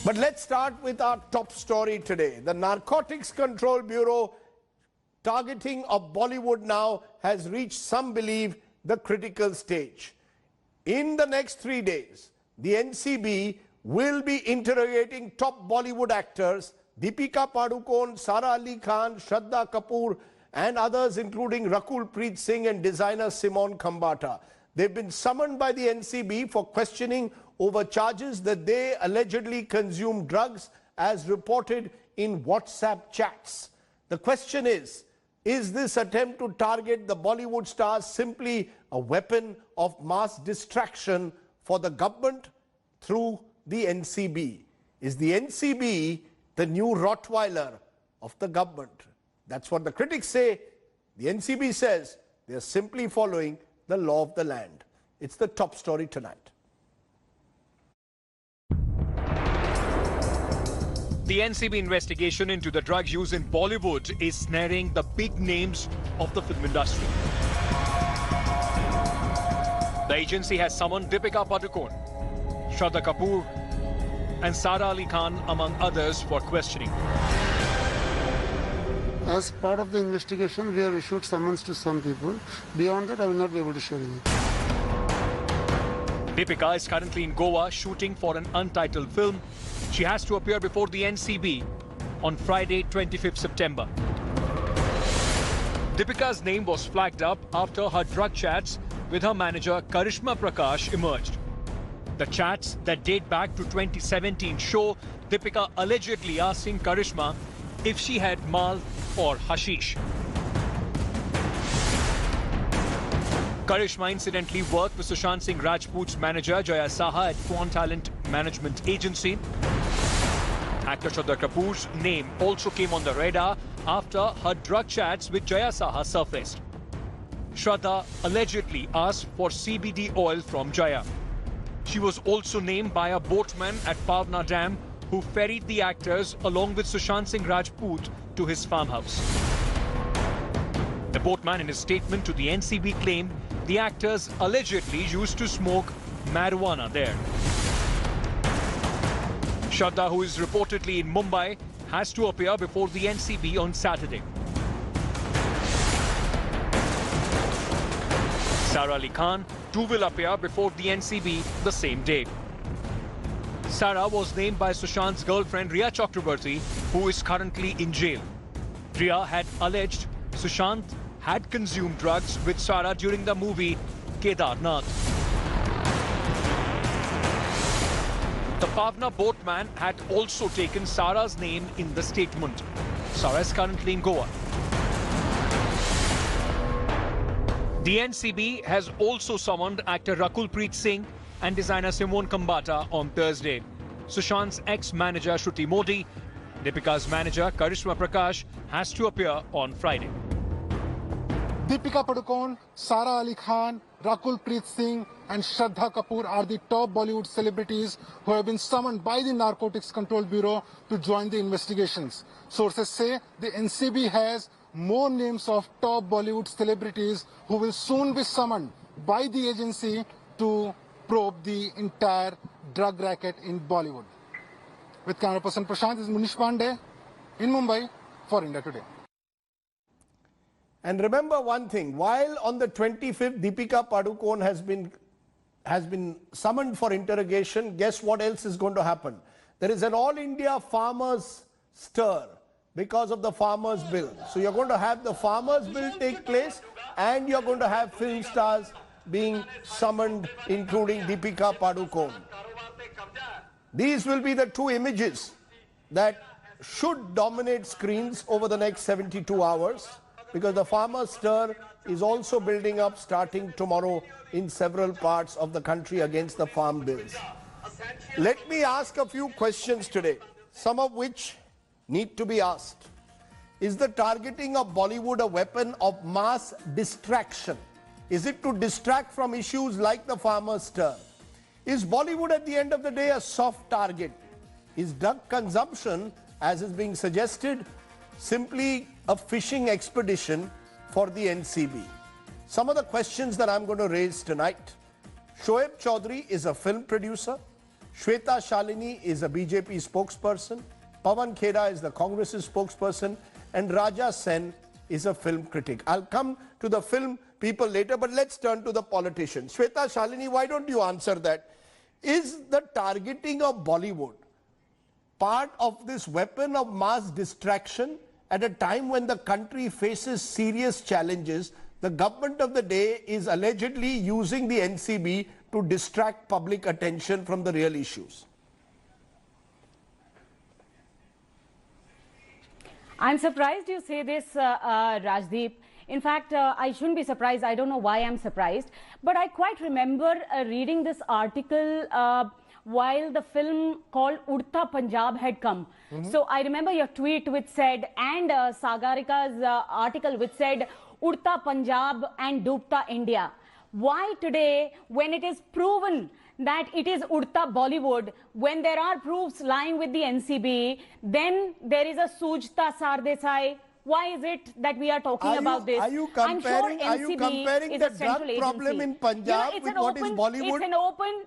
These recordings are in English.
But let's start with our top story today. The Narcotics Control Bureau targeting of Bollywood now has reached, some believe, the critical stage. In the next 3 days, the NCB will be interrogating top Bollywood actors Deepika Padukone, Sara Ali Khan, Shraddha Kapoor and others, including Rakul Preet Singh and designer Simone Kambata. They've been summoned by the NCB for questioning over charges that they allegedly consumed drugs as reported in WhatsApp chats. The question is this attempt to target the Bollywood stars simply a weapon of mass distraction for the government through the NCB? Is the NCB the new Rottweiler of the government? That's what the critics say. The NCB says they are simply following the law of the land. It's the top story tonight. The NCB investigation into the drug use in Bollywood is snaring the big names of the film industry. The agency has summoned Deepika Padukone, Shraddha Kapoor and Sara Ali Khan, among others, for questioning. As part of the investigation, we have issued summons to some people. Beyond that, I will not be able to share anything. Deepika is currently in Goa shooting for an untitled film. She has to appear before the NCB on Friday, 25th September. Deepika's name was flagged up after her drug chats with her manager Karishma Prakash emerged. The chats that date back to 2017 show Deepika allegedly asking Karishma if she had mal or hashish. Karishma incidentally worked with Sushant Singh Rajput's manager Jaya Saha at Quant Talent Management Agency. Actor Shraddha Kapoor's name also came on the radar after her drug chats with Jaya Saha surfaced. Shraddha allegedly asked for CBD oil from Jaya. She was also named by a boatman at Pavna Dam who ferried the actors along with Sushant Singh Rajput to his farmhouse. The boatman in his statement to the NCB claimed the actors allegedly used to smoke marijuana there. Shraddha, who is reportedly in Mumbai, has to appear before the NCB on Saturday. Sara Ali Khan too will appear before the NCB the same day. Sara was named by Sushant's girlfriend Riya Chakrabarti, who is currently in jail. Riya had alleged Sushant had consumed drugs with Sara during the movie Kedarnath. The Pavna boatman had also taken Sara's name in the statement. Sara is currently in Goa. The NCB has also summoned actor Rakul Preet Singh and designer Simone Kambata on Thursday. Sushant's ex-manager Shruti Modi, Deepika's manager Karishma Prakash has to appear on Friday. Deepika Padukone, Sara Ali Khan, Rakul Preet Singh and Shraddha Kapoor are the top Bollywood celebrities who have been summoned by the Narcotics Control Bureau to join the investigations. Sources say the NCB has more names of top Bollywood celebrities who will soon be summoned by the agency to probe the entire drug racket in Bollywood. With camera person Prashant, this is Munish Pandey in Mumbai for India Today. And remember one thing, while on the 25th Deepika Padukone has been summoned for interrogation, guess what else is going to happen? There is an all India farmers stir because of the farmers bill. So you're going to have the farmers bill take place and you're going to have film stars being summoned, including Deepika Padukone. These will be the two images that should dominate screens over the next 72 hours, because the farmers stir is also building up starting tomorrow in several parts of the country against the farm bills. Let me ask a few questions today, some of which need to be asked. Is the targeting of Bollywood a weapon of mass distraction? Is it to distract from issues like the farmers stir? Is Bollywood at the end of the day a soft target? Is drug consumption, as is being suggested, simply a fishing expedition for the NCB? Some of the questions that I'm going to raise tonight. Shoaib Chaudhary is a film producer. Shweta Shalini is a BJP spokesperson. Pawan Khera is the Congress's spokesperson. And Raja Sen is a film critic. I'll come to the film people later, but let's turn to the politicians. Shweta Shalini, why don't you answer that? Is the targeting of Bollywood part of this weapon of mass distraction at a time when the country faces serious challenges? The government of the day is allegedly using the NCB to distract public attention from the real issues. I'm surprised you say this, Rajdeep. In fact, I shouldn't be surprised. I don't know why I'm surprised. But I quite remember reading this article while the film called Udta Punjab had come. So I remember your tweet which said, and Sagarika's article which said, Udta Punjab and Doobta India. Why today, when it is proven that it is Udta Bollywood, when there are proofs lying with the NCB, then there is a Sujta Sardesai. Why is it that we are talking about this? Are you comparing, the drug problem in Punjab with what is Bollywood? It's an open...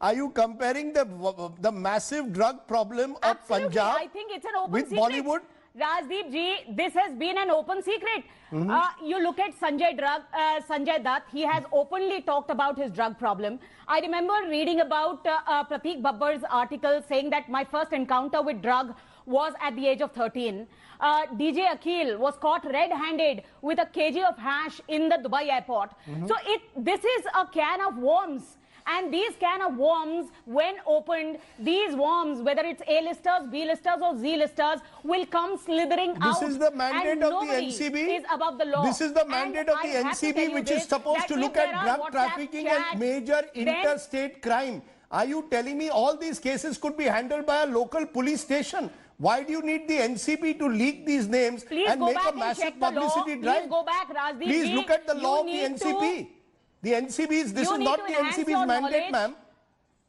Are you comparing the massive drug problem of Absolutely. Punjab I think it's an open with secret. Bollywood? Rajdeep ji, this has been an open secret. You look at Sanjay Dutt, he has openly talked about his drug problem. I remember reading about Prateek Babbar's article saying that my first encounter with drug was at the age of 13. DJ Akhil was caught red-handed with a kg of hash in the Dubai airport. So this is a can of worms. And these can of worms, when opened, these worms, whether it's A-listers, B-listers or Z-listers, will come slithering out. This is the mandate of the NCB. Is above the law. This is the mandate of the NCB, which is supposed to look at drug trafficking and major interstate crime. Are you telling me all these cases could be handled by a local police station? Why do you need the NCB to leak these names and make a massive publicity drive? Please go back, Rajdeep. Please look at the law of the NCB. The NCB's, this is not the NCB's mandate, ma'am.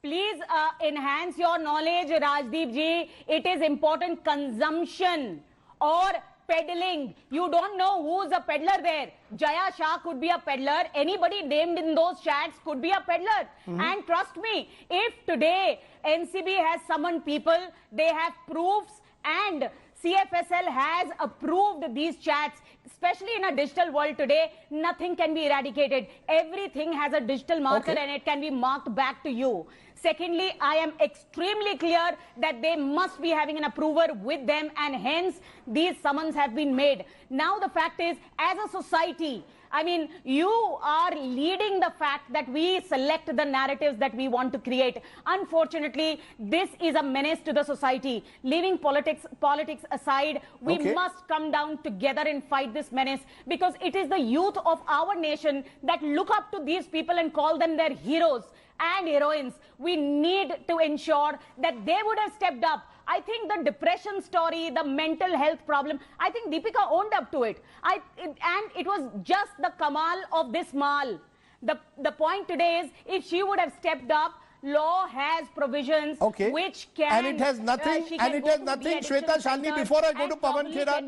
Please enhance your knowledge, Rajdeep ji. It is important consumption or peddling. You don't know who's a peddler there. Jaya Shah could be a peddler. Anybody named in those chats could be a peddler. And trust me, if today NCB has summoned people, they have proofs, and CFSL has approved these chats, especially in a digital world today, nothing can be eradicated. Everything has a digital marker and it can be marked back to you. Secondly, I am extremely clear that they must be having an approver with them, and hence these summons have been made. Now the fact is, as a society, I mean, you are leading the fact that we select the narratives that we want to create. Unfortunately, this is a menace to the society. Leaving politics aside, we must come down together and fight this menace, because it is the youth of our nation that look up to these people and call them their heroes and heroines. We need to ensure that they would have stepped up. I think the depression story, the mental health problem, I think Deepika owned up to it. And it was just the kamal of this mal. The point today is, if she would have stepped up, law has provisions which can... And it has nothing, Shweta Shalini, before I go to Pawan Khera,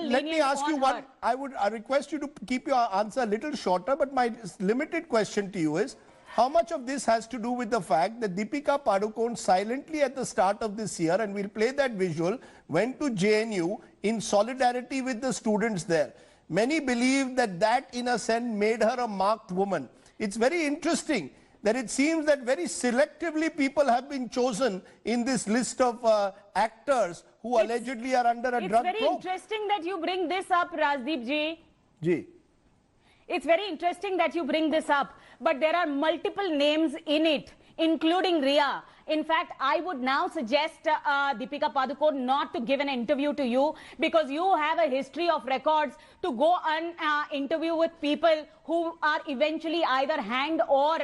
let me ask you one. I would request you to keep your answer a little shorter, but my limited question to you is, how much of this has to do with the fact that Deepika Padukone silently at the start of this year, and we'll play that visual, went to JNU in solidarity with the students there. Many believe that in a sense made her a marked woman. It's very interesting that it seems that very selectively people have been chosen in this list of actors who allegedly are under a drug probe. It's very interesting that you bring this up, Rajdeep ji. It's very interesting that you bring this up, but there are multiple names in it, including Riya. In fact, I would now suggest Deepika Padukone not to give an interview to you, because you have a history of records to go and interview with people who are eventually either hanged or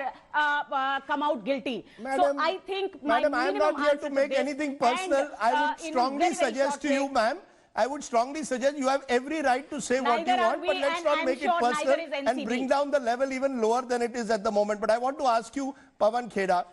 come out guilty. Madam, so I think Madam, I am not here to make anything personal. I would strongly suggest to you, ma'am, I would strongly suggest you have every right to say what you want, but let's not make it personal and bring down the level even lower than it is at the moment. But I want to ask you, Pawan Khera,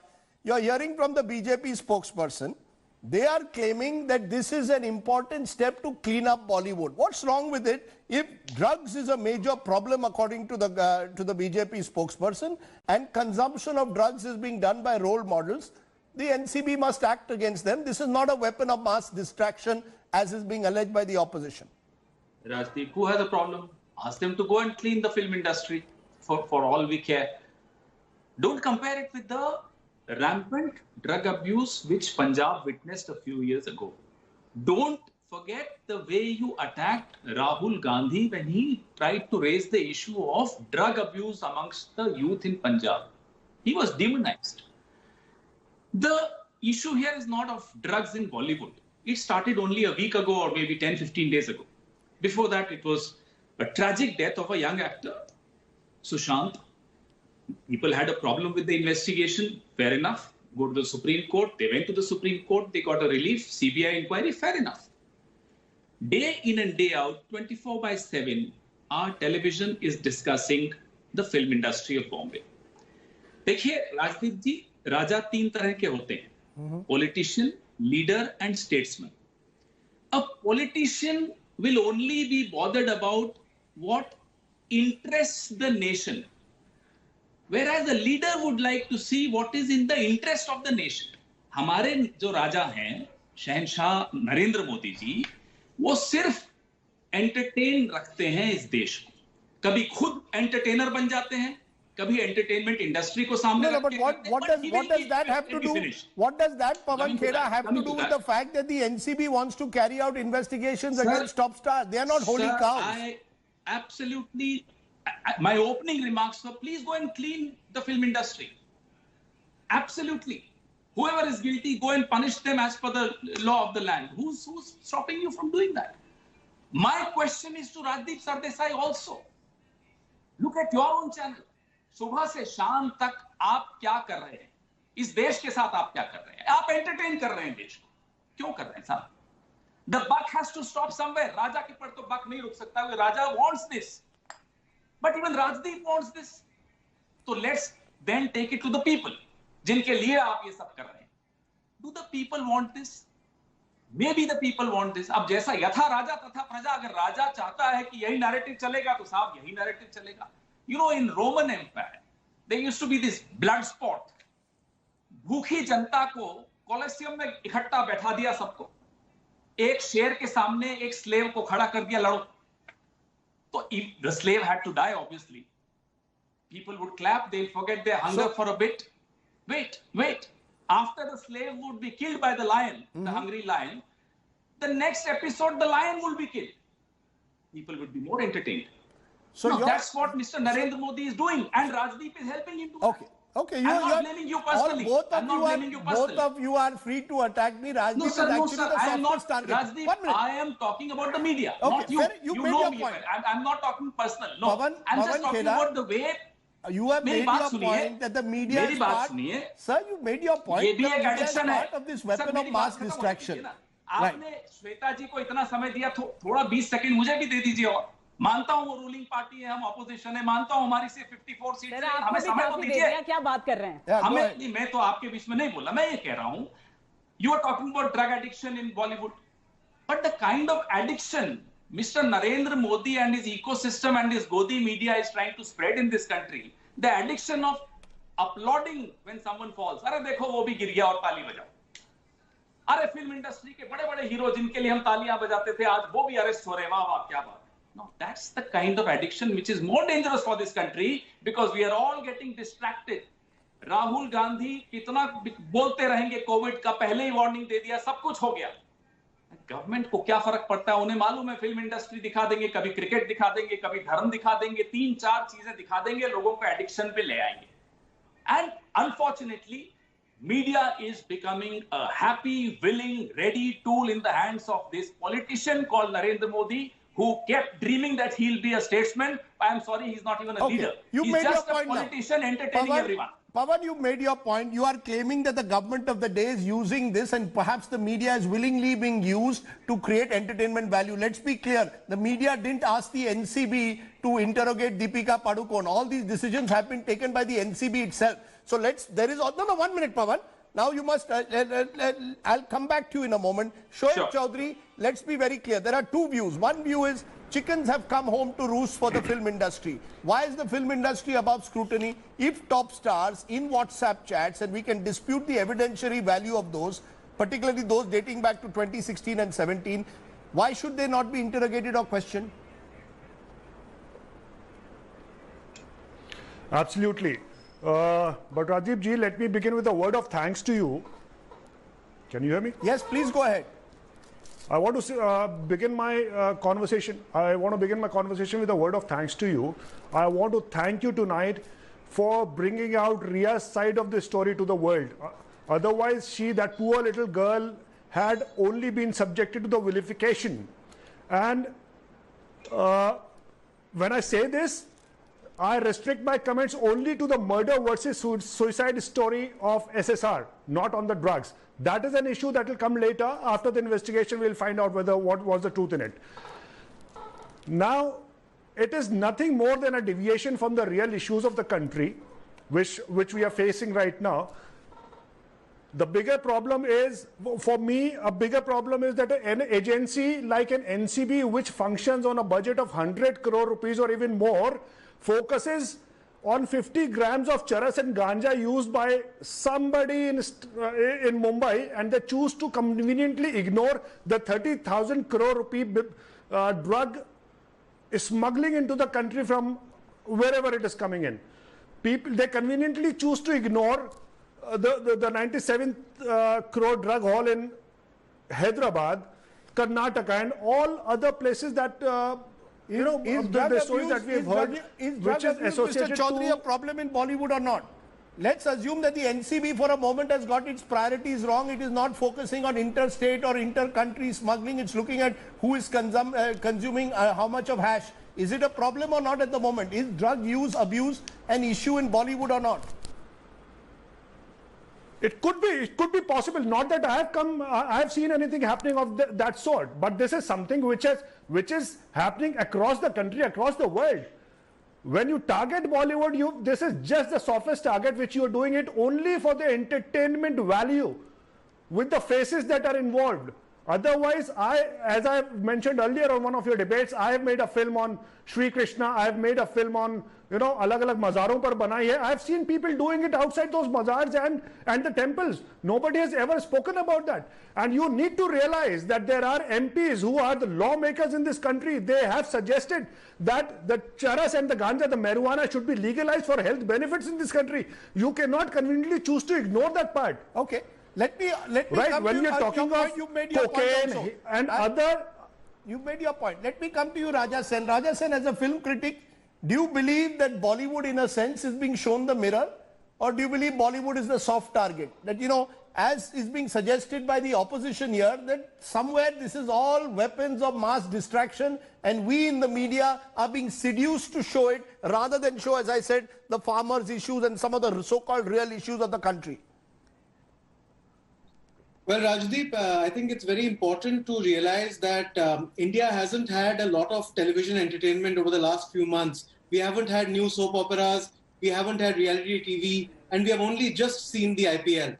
you're hearing from the BJP spokesperson. They are claiming that this is an important step to clean up Bollywood. What's wrong with it? If drugs is a major problem according to the BJP spokesperson, and consumption of drugs is being done by role models, the NCB must act against them. This is not a weapon of mass distraction as is being alleged by the opposition. Rajdeep, who has a problem? Ask them to go and clean the film industry for all we care. Don't compare it with the rampant drug abuse which Punjab witnessed a few years ago. Don't forget the way you attacked Rahul Gandhi when he tried to raise the issue of drug abuse amongst the youth in Punjab. He was demonized. The issue here is not of drugs in Bollywood. It started only a week ago or maybe 10-15 days ago. Before that, it was a tragic death of a young actor, Sushant. People had a problem with the investigation. Fair enough. Go to the Supreme Court. They went to the Supreme Court. They got a relief. CBI inquiry. Fair enough. Day in and day out, 24/7, our television is discussing the film industry of Bombay. देखिए राजदीप जी, राजा तीन तरह के होते हैं, politician, leader and statesman. A politician will only be bothered about what interests the nation, whereas a leader would like to see what is in the interest of the nation. हमारे जो राजा हैं, शहंशाह नरेंद्र मोदी जी, वो सिर्फ एंटरटेन रखते हैं इस देश को. कभी खुद एंटरटेनर बन जाते हैं, कभी एंटरटेनमेंट इंडस्ट्री को सामने No, but what does that have to do? What does that, Pawan Khera, have to do with the fact that the NCB wants to carry out investigations against top stars? They are not holy cows. I absolutely. My opening remarks were, please go and clean the film industry. Absolutely. Whoever is guilty, go and punish them as per the law of the land. Who's stopping you from doing that? My question is to Rajdeep Sardesai also. Look at your own channel. सुबह से शाम तक आप क्या कर रहे हैं? इस देश के साथ आप क्या कर रहे हैं? आप एंटरटेन कर रहे हैं देश को. क्यों कर रहे हैं साहब? The buck has to stop somewhere. राजा के पर तो buck नहीं रुक सकता. राजा wants this. But even Rajdeep wants this. So let's then take it to the people. जिनके लिए आप ये सब कर रहे हैं. Do the people want this? Maybe the people want this. अब जैसा यथा राजा तथा प्रजा, अगर राजा चाहता है कि यही नैरेटिव चलेगा तो साहब यही नैरेटिव चलेगा. You know, in Roman Empire, there used to be this blood sport. भूखी जनता को कोलोसियम में इकट्ठा बैठा दिया सबको. एक शेर के सामने एक स्लेव को खड़ा कर दिया, लड़ो. तो the slave had to die, obviously. People would clap, they'll forget their hunger for a bit. Wait. After the slave would be killed by the lion, the hungry lion, the next episode, the lion will be killed. People would be more entertained. So no, that's what Mr. Narendra Modi is doing, and Rajdeep is helping him to that. Okay. I'm not blaming you personally. Both of you are free to attack me. Rajdeep is actually the softest target. Rajdeep, I am talking about the media, not you. You know me. I'm not talking personal. No, I'm just talking about the way. You have made your point that the media is part. Sir, you made your point. ये भी एक addiction है. Of this weapon of mass distraction. आपने श्वेता जी को इतना समय दिया, थोड़ा 20 सेकंड मुझे भी दे दीजिए. और मानता हूं वो रूलिंग पार्टी है, हम ऑपोजिशन है, मानता हूं हमारी सिर्फ 54 सीट है, हमें समय तो दीजिए. क्या बात कर रहे हैं? हमें, मैं तो आपके बीच में नहीं बोला, मैं ये कह रहा हूं, you are talking about drug addiction in Bollywood, but the kind of addiction Mr. Narendra Modi and his ecosystem and his Godi media is trying to spread in this country, the addiction of applauding when someone falls. अरे देखो वो भी गिर गया और ताली बजाओ. अरे फिल्म इंडस्ट्री के बड़े बड़े हीरो जिनके लिए हम तालियां बजाते थे, आज वो भी अरेस्ट हो रहे हैं. वाह वाह, क्या बात. No, that's the kind of addiction which is more dangerous for this country because we are all getting distracted. Rahul Gandhi कितना बोलते रहेंगे, कोविड का पहले ही वार्निंग दे दिया, सब कुछ हो गया. गवर्नमेंट को क्या फर्क पड़ता है? उन्हें मालूम है फिल्म इंडस्ट्री दिखा देंगे, कभी क्रिकेट दिखा देंगे, कभी धर्म दिखा देंगे, 3-4 चीजें दिखा देंगे, लोगों को एडिक्शन पे ले आएंगे. And unfortunately, media is becoming a happy, willing, ready tool in the hands of this politician called Narendra Modi, who kept dreaming that he'll be a statesman. I'm sorry, he's not even a leader. He's just a politician entertaining everyone. Pawan, you made your point. You are claiming that the government of the day is using this and perhaps the media is willingly being used to create entertainment value. Let's be clear. The media didn't ask the NCB to interrogate Deepika Padukone. All these decisions have been taken by the NCB itself. So there is, no, 1 minute, Pawan. Now you must, I'll come back to you in a moment. Shoaib Sure. Chaudhary, let's be very clear. There are two views. One view is chickens have come home to roost for the film industry. Why is the film industry above scrutiny? If top stars in WhatsApp chats, and we can dispute the evidentiary value of those, particularly those dating back to 2016 and 17, why should they not be interrogated or questioned? Absolutely. But Rajiv ji, let me begin with a word of thanks to you. Can you hear me? Yes, please go ahead. I want to begin my conversation. I want to begin my conversation with a word of thanks to you. I want to thank you tonight for bringing out Ria's side of the story to the world. Otherwise, that poor little girl, had only been subjected to the vilification. And when I say this, I restrict my comments only to the murder versus suicide story of SSR, not on the drugs. That is an issue that will come later. After the investigation, we'll find out what was the truth in it. Now, it is nothing more than a deviation from the real issues of the country, which we are facing right now. The bigger problem is, for me, a bigger problem is that an agency like an NCB, which functions on a budget of 100 crore rupees or even more, focuses on 50 grams of charas and ganja used by somebody in Mumbai, and they choose to conveniently ignore the 30,000 crore rupee drug smuggling into the country from wherever it is coming in. They conveniently choose to ignore the 97 crore drug haul in Hyderabad, Karnataka, and all other places that the stories that we have heard, which is associated Mr. Chaudhary, to a problem in Bollywood or not? Let's assume that the NCB for a moment has got its priorities wrong. It is not focusing on interstate or inter-country smuggling. It's looking at who is consuming how much of hash. Is it a problem or not at the moment? Is drug use, abuse an issue in Bollywood or not? It could be possible. Not that I have seen anything happening of that sort, but this is something which is happening across the country, across the world. When you target Bollywood, this is just the softest target, which you are doing it only for the entertainment value, with the faces that are involved. Otherwise, as I mentioned earlier on one of your debates, I have made a film on Sri Krishna. I have made a film on, alag-alag mazaron par banai hai. I have seen people doing it outside those mazars and the temples. Nobody has ever spoken about that. And you need to realize that there are MPs who are the lawmakers in this country. They have suggested that the charas and the ganja, the marijuana, should be legalized for health benefits in this country. You cannot conveniently choose to ignore that part. Okay. Let me right, come when to you're talking of cocaine and other... You've made your point. Let me come to you, Raja Sen. Raja Sen, as a film critic, do you believe that Bollywood, in a sense, is being shown the mirror? Or do you believe Bollywood is the soft target? That, as is being suggested by the opposition here, that somewhere this is all weapons of mass distraction, and we in the media are being seduced to show it, rather than show, as I said, the farmers' issues and some of the so-called real issues of the country. Well, Rajdeep, I think it's very important to realize that India hasn't had a lot of television entertainment over the last few months. We haven't had new soap operas, we haven't had reality TV, and we have only just seen the IPL.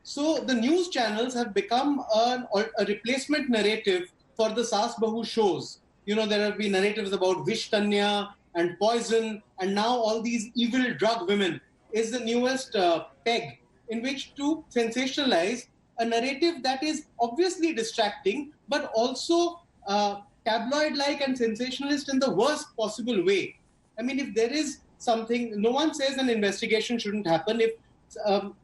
So the news channels have become a replacement narrative for the Saas Bahu shows. There have been narratives about Vish Kanya and Poison, and now all these evil drug women is the newest peg in which to sensationalize a narrative that is obviously distracting, but also tabloid-like and sensationalist in the worst possible way. I mean, if there is something, no one says an investigation shouldn't happen. If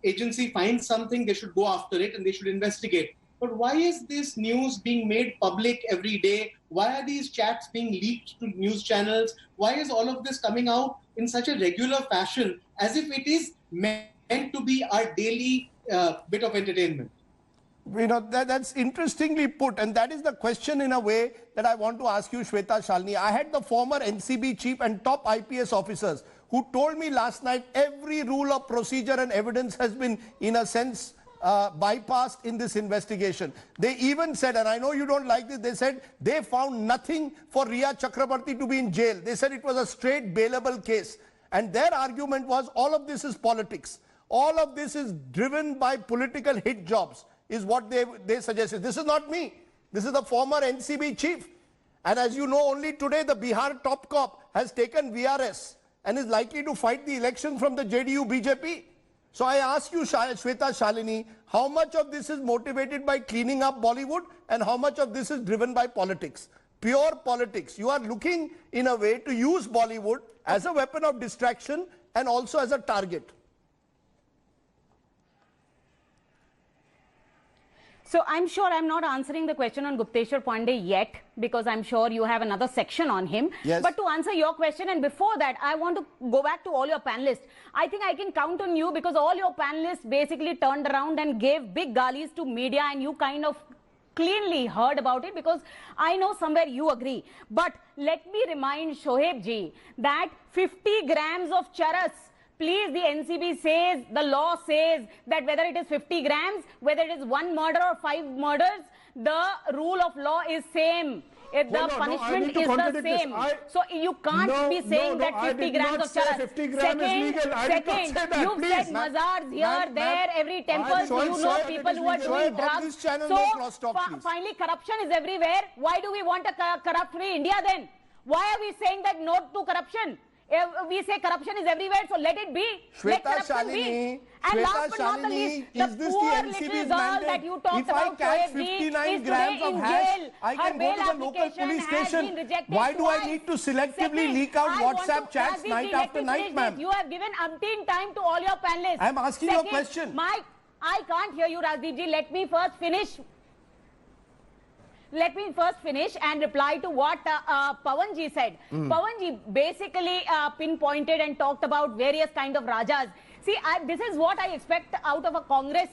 agency finds something, they should go after it and they should investigate. But why is this news being made public every day? Why are these chats being leaked to news channels? Why is all of this coming out in such a regular fashion, as if it is meant to be our daily bit of entertainment? That's interestingly put, and that is the question in a way that I want to ask you, Shweta Shalini. I had the former NCB chief and top IPS officers who told me last night every rule of procedure and evidence has been, in a sense, bypassed in this investigation. They even said, and I know you don't like this, they said they found nothing for Rhea Chakrabarti to be in jail. They said it was a straight bailable case. And their argument was all of this is politics. All of this is driven by political hit jobs, is what they suggested. This is not me. This is the former NCB chief. And as you know, only today the Bihar top cop has taken VRS and is likely to fight the election from the JDU BJP. So I ask you, Shweta Shalini, how much of this is motivated by cleaning up Bollywood and how much of this is driven by politics? Pure politics. You are looking in a way to use Bollywood as a weapon of distraction and also as a target. So I'm sure I'm not answering the question on Gupteshwar Pandey yet, because I'm sure you have another section on him. Yes. But to answer your question, and before that, I want to go back to all your panelists. I think I can count on you because all your panelists basically turned around and gave big galis to media, and you kind of cleanly heard about it, because I know somewhere you agree. But let me remind Shoaib ji that 50 grams of charas, please, the NCB says, the law says that whether it is 50 grams, whether it is 1 murder or 5 murders, the rule of law is same. If the punishment is the same. So you can't be saying that 50 grams of charas. 50 grams is legal. I did not say that. You've said mazars here, there, every temple. You know people who are doing drugs. So finally, corruption is everywhere. Why do we want a corrupt-free India then? Why are we saying that no to corruption? We say corruption is everywhere, so let it be. Let corruption be. And last but not the least, the poor little girl that you talked about, Shoaib ji, is today in jail. I can go to the local police station. Why do I need to selectively leak out WhatsApp chats night after night, ma'am? You have given umpteen time to all your panelists. I am asking you a question. I can't hear you, Rajdeep ji. Let me first finish. Let me first finish and reply to what Pawan ji said. Pawan ji basically pinpointed and talked about various kind of rajas. See, this is what I expect out of a Congress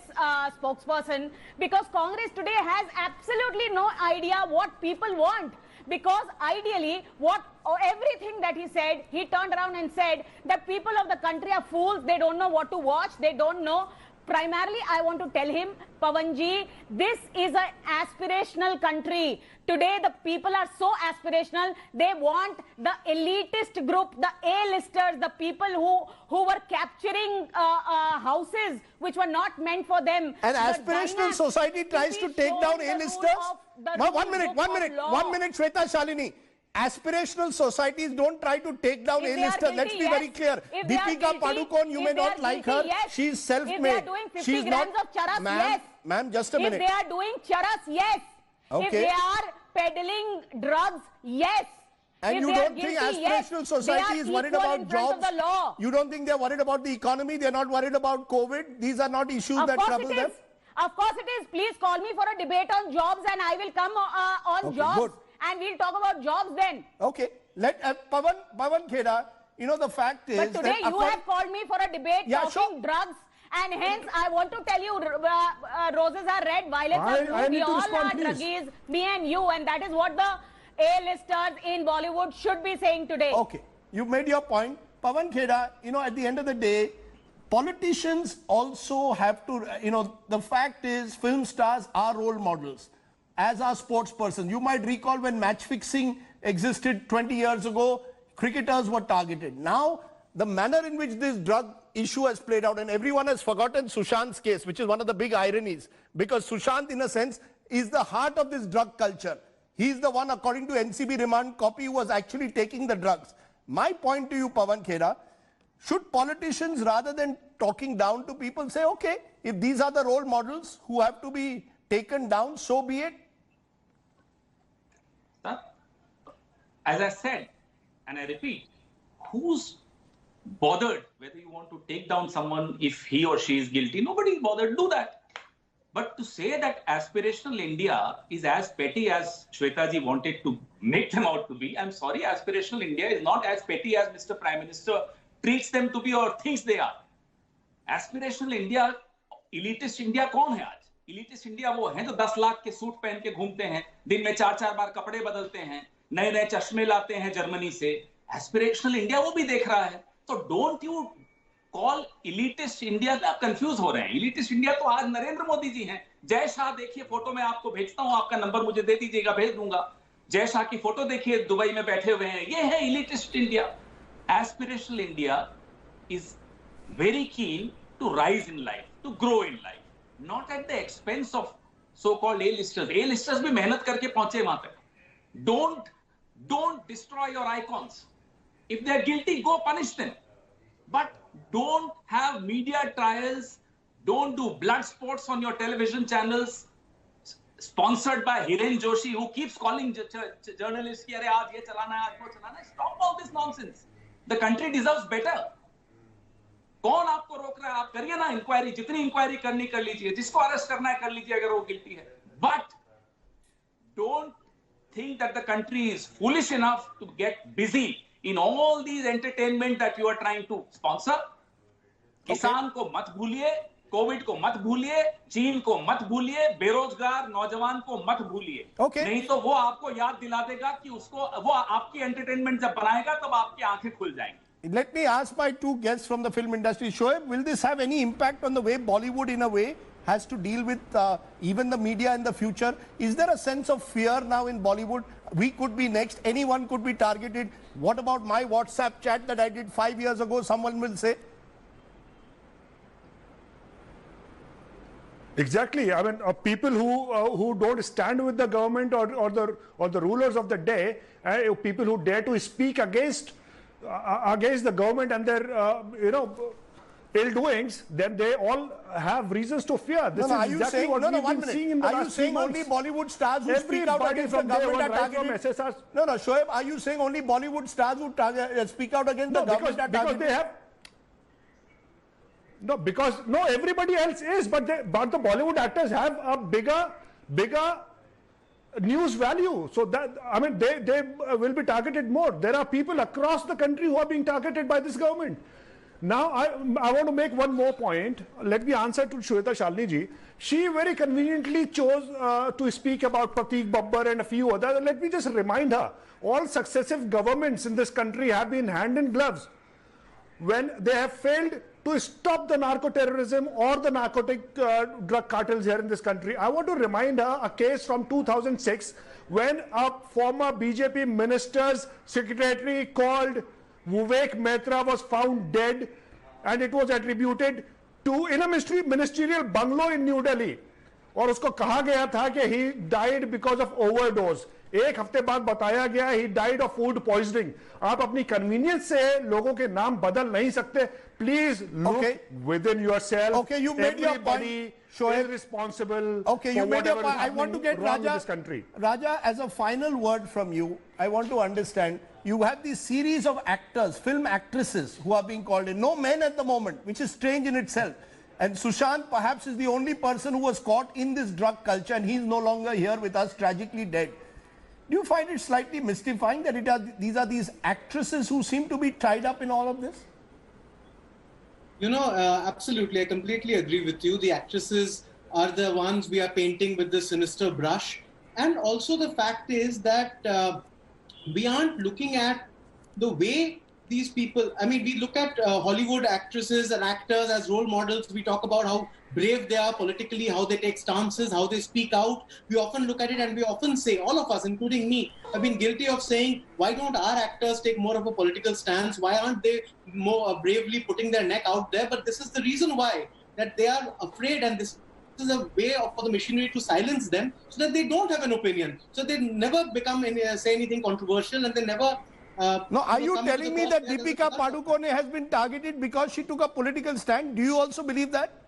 spokesperson, because Congress today has absolutely no idea what people want. Because ideally, everything that he said, he turned around and said that people of the country are fools. They don't know what to watch. They don't know. Primarily, I want to tell him, Pawanji, this is an aspirational country. Today, the people are so aspirational. They want the elitist group, the A-listers, the people who were capturing houses which were not meant for them. An aspirational society tries to take down A-listers? One minute, Shweta Shalini. Aspirational societies don't try to take down A-listers. Let's be very clear. Deepika Padukone, you may not like her. She's self-made. If they are doing 50 grams of charas, yes. Ma'am, just a minute. If they are doing charas, yes. Okay. If they are peddling drugs, yes. And you don't think aspirational society is worried about jobs? You don't think they're worried about the economy? They're not worried about COVID? These are not issues that trouble them? Of course it is. Please call me for a debate on jobs and I will come on jobs. Good. And we'll talk about jobs then. Okay. Let Pawan Kheda, you know, the fact is... But today you have called me for a debate talking drugs. And hence, I want to tell you, roses are red, violets are blue. We all are druggies, me and you. And that is what the A-listers in Bollywood should be saying today. Okay. You made your point. Pawan Kheda, you know, at the end of the day, politicians also have to, you know, the fact is film stars are role models. As are sports persons. You might recall when match fixing existed 20 years ago, cricketers were targeted. Now, the manner in which this drug issue has played out, and everyone has forgotten Sushant's case, which is one of the big ironies, because Sushant, in a sense, is the heart of this drug culture. He's the one, according to NCB remand copy, who was actually taking the drugs. My point to you, Pawan Kheda, should politicians, rather than talking down to people, say, okay, if these are the role models who have to be taken down, so be it? As I said, and I repeat, who's bothered whether you want to take down someone if he or she is guilty? Nobody is bothered to do that. But to say that aspirational India is as petty as Shweta ji wanted to make them out to be, I'm sorry, aspirational India is not as petty as Mr. Prime Minister treats them to be or thinks they are. Aspirational India, elitist India कौन है आज? Elitist India वो हैं जो 10 लाख के suit पहन के घूमते हैं, दिन में 4-4 बार कपड़े बदलते हैं, नए-नए चश्मे लाते हैं जर्मनी से. Aspirational India वो भी देख रहा है. तो don't you call elitist India? आप कंफ्यूज हो रहे हैं. Elitist India तो आज नरेंद्र मोदी जी हैं. जय शाह देखिए फोटो में आपको भेजता हूं, आपका नंबर मुझे दे दीजिएगा, भेज दूंगा. जय शाह की फोटो देखिए, दुबई में बैठे हुए हैं. ये है elitist India. Aspirational India is very keen to rise in life, to grow in life, not at the expense of so-called A-listers. A-listers भी मेहनत करके पहुंचे वहां तक. Don't destroy your icons. If they're guilty, go punish them. But don't have media trials. Don't do blood sports on your television channels sponsored by Hiren Joshi, who keeps calling journalists, "Ki, aaj ye chalana hai, aaj wo chalana hai." Stop all this nonsense. The country deserves better. कौन आपको रोक रहा है? आप करिए ना inquiry, जितनी inquiry करनी कर लीजिए, जिसको अरेस्ट करना है कर लीजिए अगर वो गिल्टी है. But don't think that the country is foolish enough to get busy in all these entertainment that you are trying to sponsor. किसान को मत भूलिए, कोविड को मत भूलिए, चीन को मत भूलिए, बेरोजगार नौजवान को मत भूलिए. नहीं तो वो आपको याद दिला देगा कि वो आपकी एंटरटेनमेट जब बनाएगा तब आपकी आंखें खुल जाएंगी. Let me ask my two guests from the film industry. Shoaib, will this have any impact on the way Bollywood in a way has to deal with even the media in the future? Is there a sense of fear now in Bollywood? We could be next, anyone could be targeted. What about my WhatsApp chat that I did 5 years ago, someone will say? Exactly. I mean, people who don't stand with the government or the rulers of the day, people who dare to speak against the government and their ill doings, then they all have reasons to fear. This is exactly what we've been seeing in the last 3 months. Are you saying only Bollywood stars who speak out against the government are targeted? No, Shoaib, are you saying only Bollywood stars who speak out against the government are targeted? Because they have. No, because everybody else is, but the Bollywood actors have a bigger news value. So that, I mean, they will be targeted more. There are people across the country who are being targeted by this government. Now, I want to make one more point. Let me answer to Shweta Shalini ji. She very conveniently chose to speak about Prateek Babbar and a few others. Let me just remind her, all successive governments in this country have been hand in gloves when they have failed to stop the narco-terrorism or the narcotic drug cartels here in this country. I want to remind her a case from 2006 when a former BJP minister's secretary called Vivek Mehta was found dead, and it was attributed to in a ministerial bungalow in New Delhi. और उसको कहा गया था कि he died because of overdose. एक हफ्ते बाद बताया गया he died of food poisoning. आप अपनी convenience से लोगों के नाम बदल नहीं सकते. Please look within yourself. Okay, you made your point. Everybody is responsible. Okay, you made your point. I want to get Raja. In this country. Raja, as a final word from you, I want to understand. You have this series of actors, film actresses who are being called in. No men at the moment, which is strange in itself. And Sushant perhaps is the only person who was caught in this drug culture, and he's no longer here with us, tragically dead. Do you find it slightly mystifying that these actresses who seem to be tied up in all of this? Absolutely. I completely agree with you. The actresses are the ones we are painting with the sinister brush. And also the fact is that we aren't looking at the way these people, I mean, we look at Hollywood actresses and actors as role models. We talk about how brave they are politically, how they take stances, how they speak out. We often look at it and we often say, all of us, including me, have been guilty of saying, why don't our actors take more of a political stance? Why aren't they more bravely putting their neck out there? But this is the reason why, that they are afraid, and this is a way for the machinery to silence them so that they don't have an opinion. So they never say anything controversial, and they never... no, are you telling me that Deepika Padukone has been targeted because she took a political stand? Do you also believe that?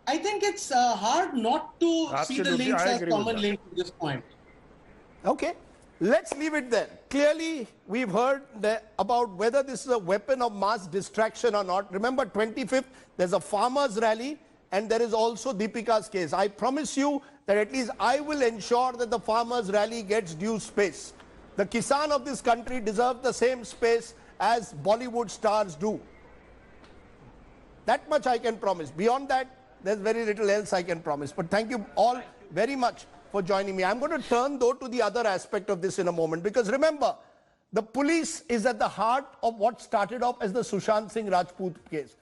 I think it's hard not to see the links as common links at this point. Okay, let's leave it there. Clearly, we've heard about whether this is a weapon of mass distraction or not. Remember, 25th, there's a farmers' rally, and there is also Deepika's case. I promise you that at least I will ensure that the farmers' rally gets due space. The Kisan of this country deserve the same space as Bollywood stars do. That much I can promise. Beyond that, there's very little else I can promise. But thank you all very much for joining me. I'm going to turn, though, to the other aspect of this in a moment. Because remember, the police is at the heart of what started off as the Sushant Singh Rajput case.